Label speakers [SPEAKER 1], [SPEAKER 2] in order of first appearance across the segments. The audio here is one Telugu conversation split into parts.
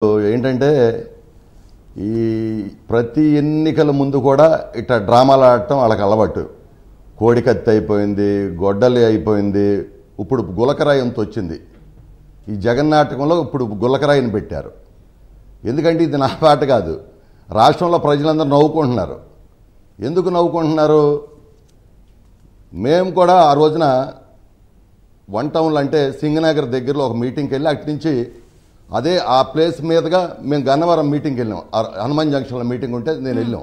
[SPEAKER 1] ఏంటంటే ఈ ప్రతి ఎన్నికల ముందు కూడా ఇట్లా డ్రామాలు ఆడటం వాళ్ళకి అలవాటు. కోడికత్తి అయిపోయింది, గొడ్డలి అయిపోయింది, ఇప్పుడు గులకరాయి అంత వచ్చింది. ఈ జగన్నాటకంలో ఇప్పుడు గులకరాయిని పెట్టారు. ఎందుకంటే ఇది నా పాట కాదు, రాష్ట్రంలో ప్రజలందరూ నవ్వుకుంటున్నారు. ఎందుకు నవ్వుకుంటున్నారు? మేము కూడా ఆ రోజున వన్ టౌన్లో అంటే సింగనగర్ దగ్గరలో ఒక మీటింగ్కి వెళ్ళి అటు నుంచి అదే ఆ ప్లేస్ మీదుగా మేము గన్నవరం మీటింగ్కి వెళ్ళాం. హనుమాన్ జంక్షన్లో మీటింగ్ ఉంటే నేను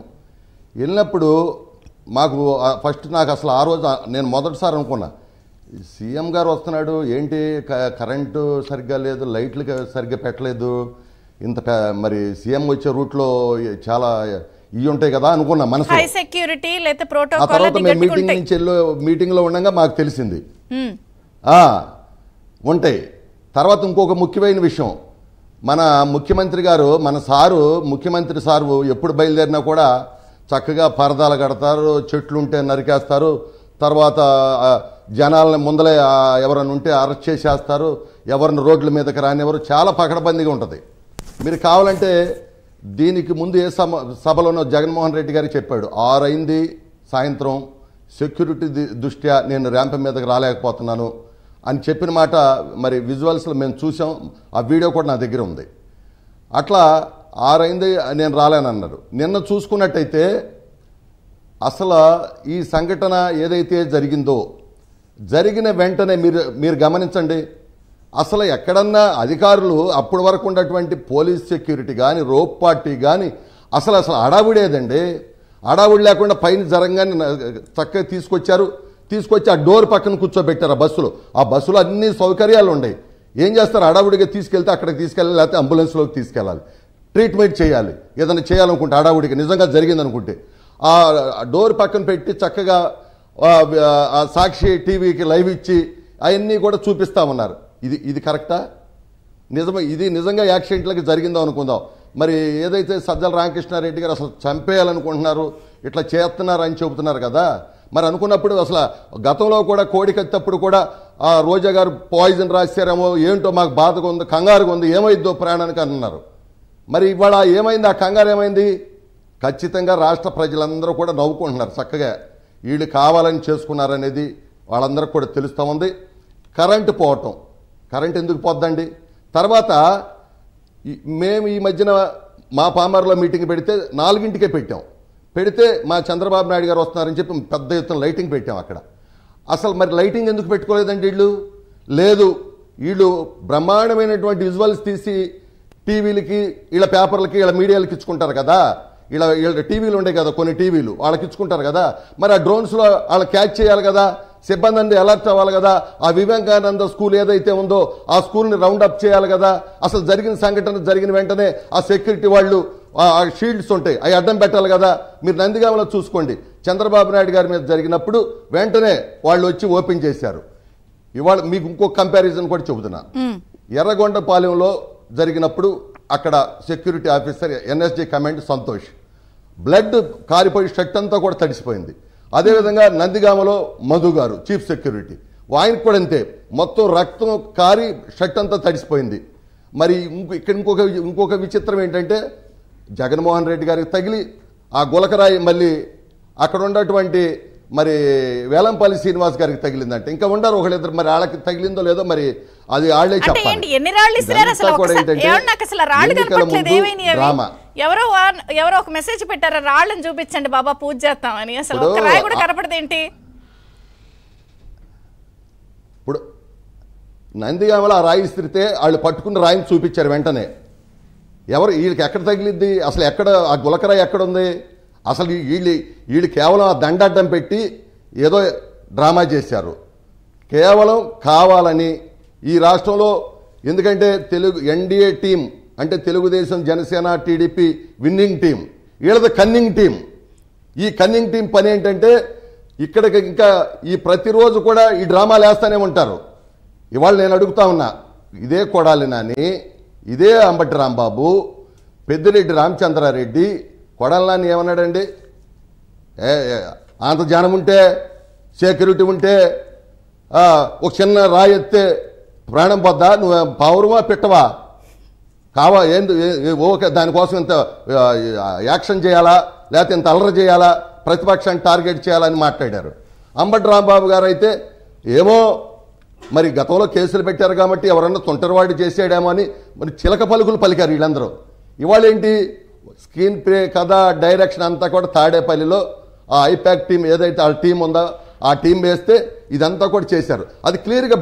[SPEAKER 1] వెళ్ళినప్పుడు మాకు ఫస్ట్ నాకు అసలు ఆ రోజు నేను మొదటిసారి అనుకున్నా, సీఎం గారు వస్తున్నాడు ఏంటి, కరెంటు సరిగ్గా లేదు, లైట్లు సరిగ్గా పెట్టలేదు, ఇంత మరి సీఎం వచ్చే రూట్లో చాలా ఇవి ఉంటాయి కదా అనుకున్నా మనసు. ఆ తర్వాత మేము మీటింగ్లో ఉండగా మాకు తెలిసింది ఉంటాయి. తర్వాత ఇంకొక ముఖ్యమైన విషయం, మన ముఖ్యమంత్రి గారు ముఖ్యమంత్రి సారు ఎప్పుడు బయలుదేరినా కూడా చక్కగా పరదాలు కడతారు, చెట్లు ఉంటే నరికేస్తారు, తర్వాత జనాలని ముందలే ఎవరైనా ఉంటే అరెస్ట్ చేసేస్తారు, ఎవరిని రోడ్ల మీదకి రానివ్వరు, చాలా పకడ్బందీగా ఉంటుంది. మీరు కావాలంటే దీనికి ముందు ఏ సభలోనో జగన్మోహన్ రెడ్డి గారికి చెప్పాడు, 6 అయింది సాయంత్రం, సెక్యూరిటీ దృష్ట్యా నేను ర్యాంప్ మీదకి రాలేకపోతున్నాను అని చెప్పిన మాట మరి విజువల్స్లో మేము చూసాం. ఆ వీడియో కూడా నా దగ్గర ఉంది. అట్లా 6 అయింది నేను రాలేనన్నారు. నిన్న చూసుకున్నట్టయితే అసలు ఈ సంఘటన ఏదైతే జరిగిందో జరిగిన వెంటనే మీరు గమనించండి, అసలు ఎక్కడన్నా అధికారులు అప్పటి వరకు ఉన్నటువంటి పోలీస్ సెక్యూరిటీ కానీ రోప్ పార్టీ కానీ అసలు హడావుడేదండి. హడావుడి లేకుండా పైన జరంగానే చక్కగా తీసుకొచ్చి ఆ డోర్ పక్కన కూర్చోబెట్టారు. ఆ బస్సులో అన్ని సౌకర్యాలు ఉన్నాయి. ఏం చేస్తారు, హడావుడిగా తీసుకెళ్తే అక్కడికి తీసుకెళ్ళాలి, లేకపోతే అంబులెన్స్లోకి తీసుకెళ్ళాలి, ట్రీట్మెంట్ చేయాలి, ఏదైనా చేయాలనుకుంటే హడావుడిగా నిజంగా జరిగిందనుకుంటే ఆ డోర్ పక్కన పెట్టి చక్కగా ఆ సాక్షి టీవీకి లైవ్ ఇచ్చి అవన్నీ కూడా చూపిస్తామన్నారు. ఇది కరెక్టా? ఇది నిజంగా యాక్సిడెంట్లకి జరిగిందో అనుకుందాం. మరి ఏదైతే సజ్జల రామకృష్ణారెడ్డి గారు అసలు చంపేయాలనుకుంటున్నారు, ఇట్లా చేస్తున్నారు అని చెబుతున్నారు కదా. మరి అనుకున్నప్పుడు అసలు గతంలో కూడా కోడికత్తప్పుడు కూడా ఆ రోజా గారు పాయిజన్ రాశారేమో, ఏంటో మాకు బాధగా ఉంది, కంగారుగా ఉంది, ఏమైందో ప్రాణానికి అన్నారు. మరి ఇవాళ ఏమైంది, ఆ కంగారు ఏమైంది? ఖచ్చితంగా రాష్ట్ర ప్రజలందరూ కూడా నవ్వుకుంటున్నారు. చక్కగా వీళ్ళు కావాలని చేసుకున్నారనేది వాళ్ళందరికీ కూడా తెలుస్తూ ఉంది. కరెంట్ ఎందుకు పోద్దండి? తర్వాత మేము ఈ మధ్యన మా పామర్లో మీటింగ్ పెడితే 4ంటికే పెడితే మా చంద్రబాబు నాయుడు గారు వస్తున్నారని చెప్పి పెద్ద ఎత్తున లైటింగ్ పెట్టాం అక్కడ. అసలు మరి లైటింగ్ ఎందుకు పెట్టుకోలేదండి వీళ్ళు బ్రహ్మాండమైనటువంటి విజువల్స్ తీసి టీవీలకి, వీళ్ళ పేపర్లకి, వీళ్ళ మీడియాలకి ఇచ్చుకుంటారు కదా. వీళ్ళ టీవీలు ఉండే కదా, కొన్ని టీవీలు వాళ్ళకి ఇచ్చుకుంటారు కదా. మరి ఆ డ్రోన్స్లో వాళ్ళు క్యాచ్ చేయాలి కదా, సిబ్బంది అంది అలర్ట్ అవ్వాలి కదా. ఆ వివేకానంద స్కూల్ ఏదైతే ఉందో ఆ స్కూల్ని రౌండప్ చేయాలి కదా. అసలు జరిగిన సంఘటన జరిగిన వెంటనే ఆ సెక్యూరిటీ వాళ్ళు ఆ షీల్డ్స్ ఉంటాయి, అవి అడ్డం పెట్టాలి కదా. మీరు నందిగామలో చూసుకోండి, చంద్రబాబు నాయుడు గారి మీద జరిగినప్పుడు వెంటనే వాళ్ళు వచ్చి ఓపెన్ చేశారు. ఇవాళ మీకు ఇంకో కంపారిజన్ కూడా చెబుతున్నా. ఎర్రగొండపాలెంలో జరిగినప్పుడు అక్కడ security officer NSG command Santosh blood కారిపోయి షర్ట్ అంతా కూడా తడిసిపోయింది. అదేవిధంగా నందిగామలో మధు గారు చీఫ్ సెక్యూరిటీ, ఆయనకు కూడా అంతే, మొత్తం రక్తం కారి షర్ట్ అంతా తడిసిపోయింది. మరి ఇక్కడ ఇంకొక విచిత్రం ఏంటంటే, జగన్మోహన్ రెడ్డి గారికి తగిలి ఆ గులకరాయి మళ్ళీ అక్కడ ఉన్నటువంటి మరి వేలంపల్లి శ్రీనివాస్ గారికి తగిలిందంటే, ఇంకా ఉండరు ఒకళ్ళిద్దరు, మరి వాళ్ళకి తగిలిందో లేదో మరి అది వాళ్ళే చెప్పాలి.
[SPEAKER 2] ఎవరో ఒక మెసేజ్ పెట్టారా, రాళ్ళని చూపించండి బాబా పూజ చేస్తామని, అసలు ఒక రాయి కూడా కనపడదేంటి?
[SPEAKER 1] ఇప్పుడు నందిగామలో ఆ రాయి ఇస్తే వాళ్ళు పట్టుకున్న రాయిని చూపించారు వెంటనే. వీళ్ళకి ఎక్కడ తగిలిద్ది, అసలు ఎక్కడ ఆ గులకరాయి ఎక్కడుంది? అసలు వీళ్ళు కేవలం ఆ దండడ్డం పెట్టి ఏదో డ్రామా చేశారు, కేవలం కావాలని. ఈ రాష్ట్రంలో ఎందుకంటే ఎన్డీఏ టీం అంటే Telugu Desam, Janasena, TDP winning team, వీళ్ళది కన్నింగ్ టీం. ఈ కన్నింగ్ టీం పని ఏంటంటే ఇక్కడికి ఇంకా ఈ ప్రతిరోజు కూడా ఈ డ్రామాలు వేస్తూనే ఉంటారు. ఇవాళ నేను అడుగుతా ఉన్నా, ఇదే కొడాలి నాని, ఇదే అంబటి రాంబాబు, పెద్దిరెడ్డి రామచంద్రారెడ్డి, కొడాలి నాని ఏమన్నాడండి? అంత జనం ఉంటే, సెక్యూరిటీ ఉంటే, ఒక చిన్న రాయి ఎత్తే ప్రాణం పోద్దా? నువ్వు పౌరమా పెట్టవా? ఓకే దానికోసం ఇంత యాక్షన్ చేయాలా, లేకపోతే ఇంత అల్లరి చేయాలా, ప్రతిపక్షాన్ని టార్గెట్ చేయాలని మాట్లాడారు. అంబటి రాంబాబు గారు అయితే ఏమో మరి గతంలో కేసులు పెట్టారు కాబట్టి ఎవరన్నా తొంటరివాడి చేసాడేమో అని మరి చిలక పలుకులు పలికారు వీళ్ళందరూ. ఇవాళ ఏంటి, స్క్రీన్ ప్లే కథ డైరెక్షన్ అంతా కూడా తాడేపల్లిలో ఆ ఐపాక్ టీం ఏదైతే ఆ టీం ఉందో ఆ టీం వేస్తే ఇదంతా కూడా చేశారు. అది క్లియర్గా